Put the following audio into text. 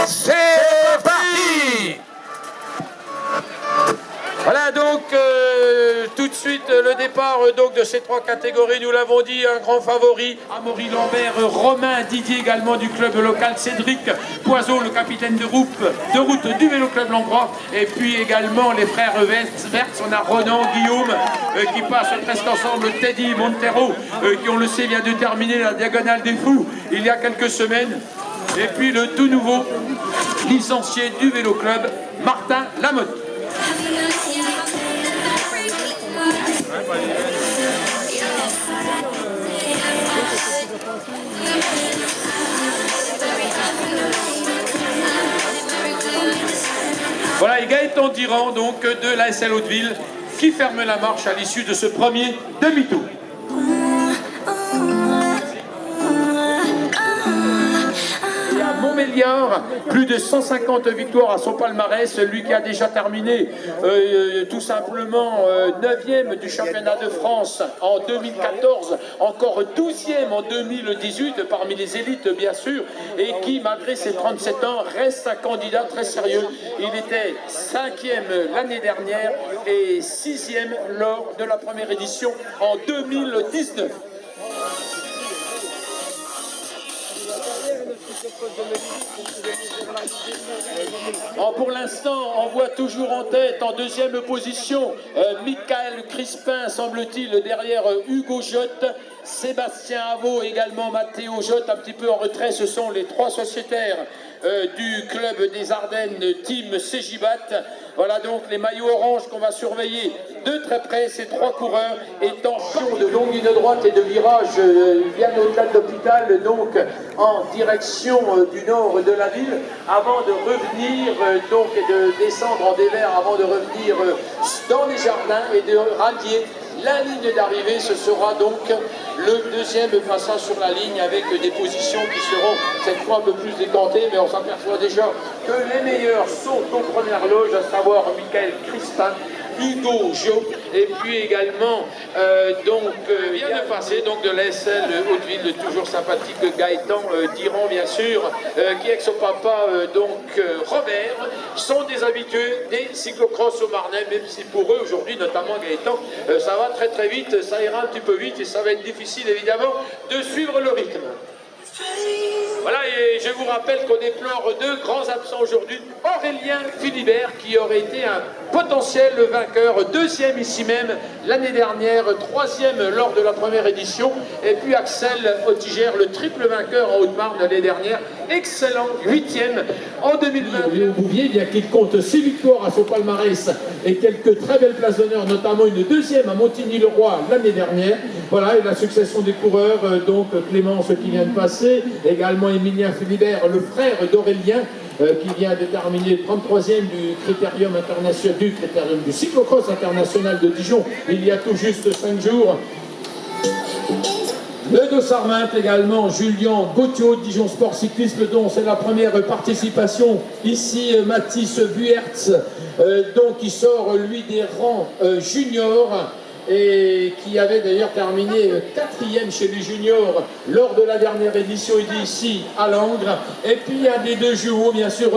C'est parti. Voilà donc tout de suite le départ donc de ces trois catégories, nous l'avons dit, un grand favori, Amaury Lambert, Romain Didier également du club local, Cédric Poiseau, le capitaine de route du Vélo Club Langrois, et puis également les frères Verts, on a Ronan, Guillaume qui passent presque ensemble, Teddy Montero qui on le sait vient de terminer la Diagonale des Fous il y a quelques semaines, et puis le tout nouveau licencié du Vélo Club, Martin Lamotte. Voilà, et Gaëtan Diran donc de l'ASL Hauteville qui ferme la marche à l'issue de ce premier demi-tour. Montméliard, plus de 150 victoires à son palmarès, lui qui a déjà terminé tout simplement 9e du championnat de France en 2014, encore 12e en 2018 parmi les élites bien sûr, et qui malgré ses 37 ans reste un candidat très sérieux. Il était 5e l'année dernière et 6e lors de la première édition en 2019. Pour l'instant, on voit toujours en tête, en deuxième position, Michael Crispin, semble-t-il, derrière Hugo Jotte, Sébastien Avaux, également Mathéo Jotte, un petit peu en retrait. Ce sont les trois sociétaires du club des Ardennes, Team Cégibat. Voilà donc les maillots orange qu'on va surveiller de très près, ces trois coureurs étant de longue ligne droite et de virage bien au-delà de l'hôpital, donc en direction du nord de la ville, avant de revenir donc et de descendre en dévers, avant de revenir dans les jardins et de rallier la ligne d'arrivée. Ce sera donc le deuxième passage sur la ligne avec des positions qui seront cette fois un peu plus décantées, mais on s'aperçoit déjà que les meilleurs sont aux premières loges, à savoir Michael Crispin, Hugo Jo, et puis également vient de passer donc de l'ASL Hauteville, toujours sympathique, Gaëtan Diran bien sûr, qui avec son papa Robert sont des habitués des cyclocross au Marnais, même si pour eux aujourd'hui, notamment Gaëtan, ça va très très vite, ça ira un petit peu vite et ça va être difficile évidemment de suivre le rythme. Voilà, et je vous rappelle qu'on déplore deux grands absents aujourd'hui. Aurélien Philibert, qui aurait été un potentiel vainqueur, deuxième ici même l'année dernière, troisième lors de la première édition. Et puis Axel Autigère, le triple vainqueur en Haute-Marne l'année dernière, excellent, huitième en 2020. Léon Bouvier, bien qu'il compte 6 victoires à son palmarès et quelques très belles places d'honneur, notamment une deuxième à Montigny-le-Roi l'année dernière. Voilà, et la succession des coureurs, donc Clémence qui vient de passer, également Émilien Philibert, le frère d'Aurélien, qui vient de terminer le 33e du critérium international, du cyclocross international de Dijon, il y a tout juste 5 jours. Le Dossarmin également, Julien Gauthier, Dijon Sport Cyclisme, dont c'est la première participation. Ici, Mathis Vuertz, donc qui sort lui des rangs juniors, et qui avait d'ailleurs terminé 4e chez les juniors lors de la dernière édition ici à Langres. Et puis il y a des deux jumeaux bien sûr.